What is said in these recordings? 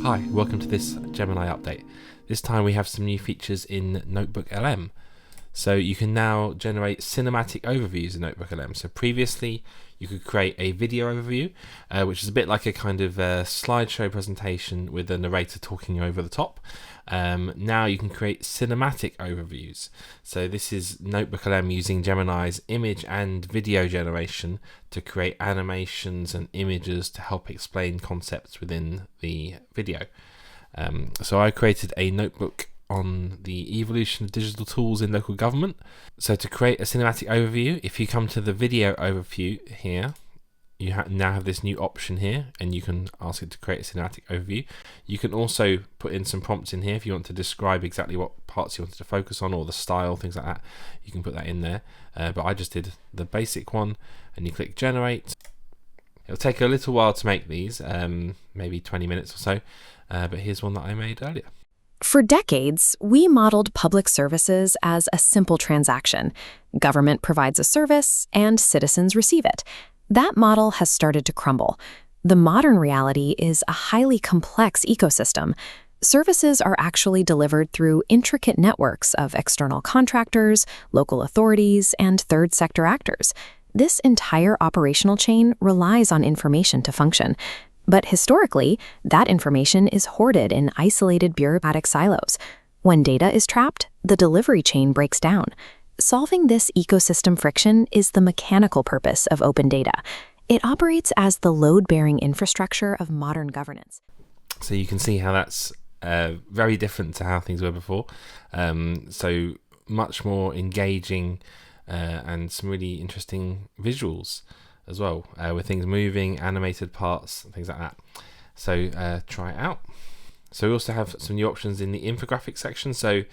Hi, welcome to this Gemini update. This time we have some new features in notebookLM. So you can now generate cinematic overviews in notebookLM. So previously you could create a video overview, which is a bit like a kind of slideshow presentation with a narrator talking over the top. Now you can create cinematic overviews. So this is notebookLM using Gemini's image and video generation to create animations and images to help explain concepts within the video. So I created a notebook on the evolution of digital tools in local government. So to create a cinematic overview, if you come to the video overview here, you now have this new option here, and you can ask it to create a cinematic overview. You can also put in some prompts in here if you want to describe exactly what parts you wanted to focus on or the style, things like that. You can put that in there, but I just did the basic one, and you click generate. It'll take a little while to make these, maybe 20 minutes or so, but here's one that I made earlier. For decades, we modeled public services as a simple transaction. Government provides a service, and citizens receive it. That model has started to crumble. The modern reality is a highly complex ecosystem. Services are actually delivered through intricate networks of external contractors, local authorities, and third sector actors. This entire operational chain relies on information to function. But historically, that information is hoarded in isolated bureaucratic silos. When data is trapped, the delivery chain breaks down. Solving this ecosystem friction is the mechanical purpose of open data. It operates as the load-bearing infrastructure of modern governance. So you can see how that's very different to how things were before. So much more engaging and some really interesting visuals as well, with things moving, animated parts, things like that. So try it out. So we also have some new options in the infographics section. So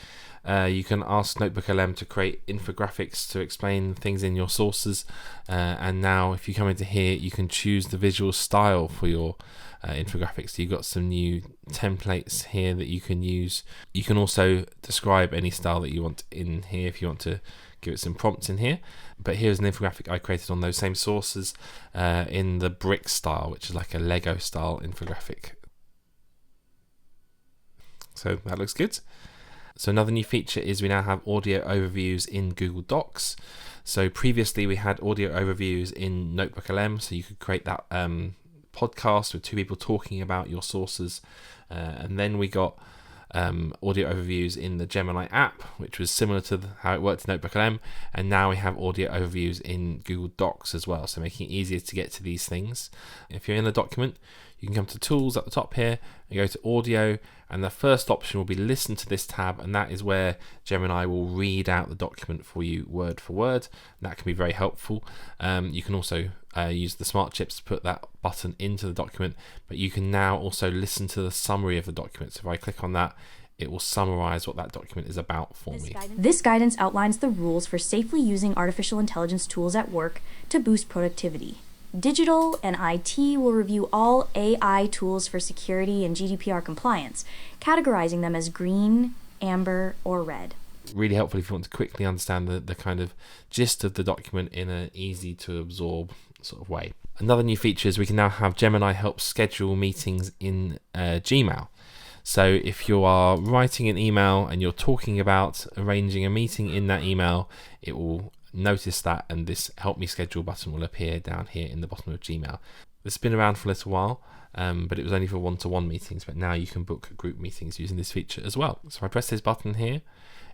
you can ask notebookLM to create infographics to explain things in your sources. And now if you come into here, you can choose the visual style for your infographics. So you've got some new templates here that you can use. You can also describe any style that you want in here if you want to give it some prompts in here. But here's an infographic I created on those same sources in the brick style, which is like a Lego style infographic. So that looks good. So another new feature is we now have audio overviews in Google Docs. So previously we had audio overviews in notebookLM, so you could create that podcast with two people talking about your sources, and then we got audio overviews in the Gemini app, which was similar to how it worked in notebookLM, and now we have audio overviews in Google Docs as well, so making it easier to get to these things. If you're in a document, you can come to Tools at the top here and go to Audio, and the first option will be Listen to this tab, and that is where Gemini will read out the document for you word for word. And that can be very helpful. You can also use the smart chips to put that button into the document, but you can now also listen to the summary of the document. So if I click on that, it will summarize what that document is about for me. This guidance outlines the rules for safely using artificial intelligence tools at work to boost productivity. Digital and IT will review all AI tools for security and GDPR compliance, categorizing them as green, amber, or red. Really helpful if you want to quickly understand the kind of gist of the document in an easy to absorb sort of way. Another new feature is we can now have Gemini help schedule meetings in Gmail. So if you are writing an email and you're talking about arranging a meeting in that email, it will notice that, and this help me schedule button will appear down here in the bottom of Gmail. This has been around for a little while, but it was only for one-to-one meetings, but now you can book group meetings using this feature as well. So if I press this button here,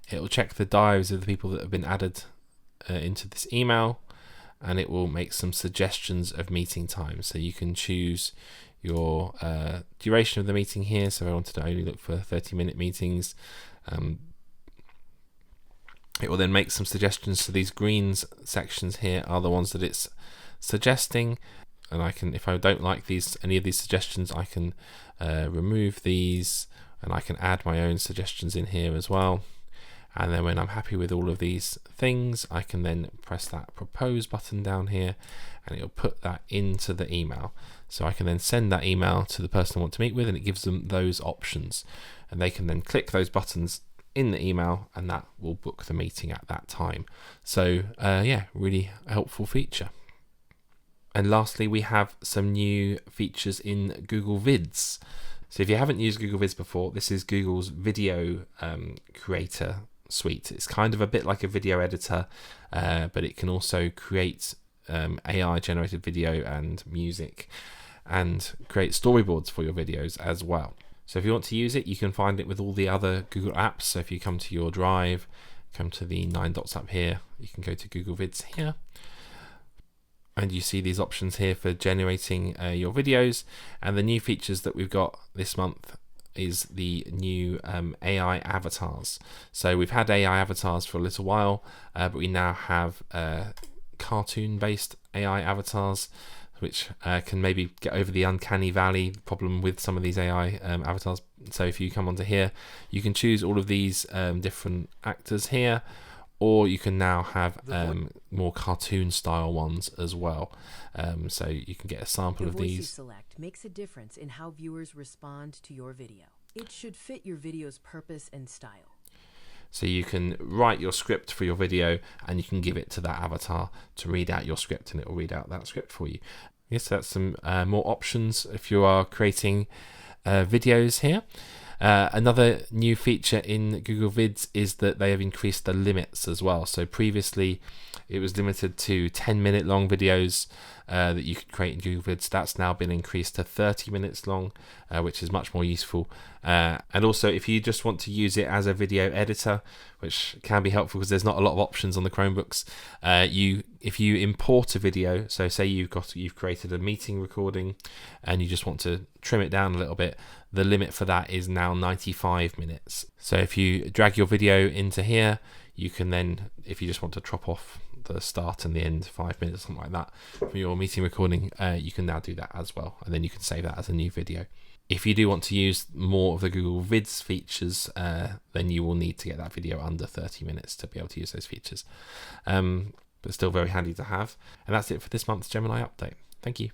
it will check the diaries of the people that have been added into this email, and it will make some suggestions of meeting times. So you can choose your duration of the meeting here. So I wanted to only look for 30-minute meetings. It will then make some suggestions. So these greens sections here are the ones that it's suggesting, and I can, if I don't like any of these suggestions, I can remove these, and I can add my own suggestions in here as well. And then when I'm happy with all of these things, I can then press that propose button down here, and it'll put that into the email. So I can then send that email to the person I want to meet with, and it gives them those options, and they can then click those buttons in the email, and that will book the meeting at that time. So yeah, really helpful feature. And lastly, we have some new features in Google Vids. So if you haven't used Google Vids before, this is Google's video creator suite. It's kind of a bit like a video editor, but it can also create AI generated video and music and create storyboards for your videos as well. So if you want to use it, you can find it with all the other Google apps. So if you come to your Drive, come to the 9 dots up here, you can go to Google Vids here, and you see these options here for generating your videos. And the new features that we've got this month is the new AI avatars. So we've had AI avatars for a little while, but we now have cartoon based AI avatars, which can maybe get over the uncanny valley problem with some of these AI avatars. So if you come onto here, you can choose all of these different actors here, or you can now have more cartoon style ones as well. So you can get a sample of The voice you these. select makes a difference in how viewers respond to your video. It should fit your video's purpose and style. So you can write your script for your video, and you can give it to that avatar to read out your script, and it will read out that script for you. Yes, so that's some more options if you are creating videos here. Another new feature in Google Vids is that they have increased the limits as well. So previously it was limited to 10-minute long videos that you could create in Google Vids. That's now been increased to 30 minutes long, which is much more useful. And also, if you just want to use it as a video editor, which can be helpful because there's not a lot of options on the Chromebooks, if you import a video, so say you've created a meeting recording and you just want to trim it down a little bit, the limit for that is now 95 minutes. So if you drag your video into here, you can then, if you just want to chop off the start and the end 5 minutes, something like that, for your meeting recording, you can now do that as well, and then you can save that as a new video. If you do want to use more of the Google Vids features, then you will need to get that video under 30 minutes to be able to use those features. But still very handy to have. And that's it for this month's Gemini update. Thank you.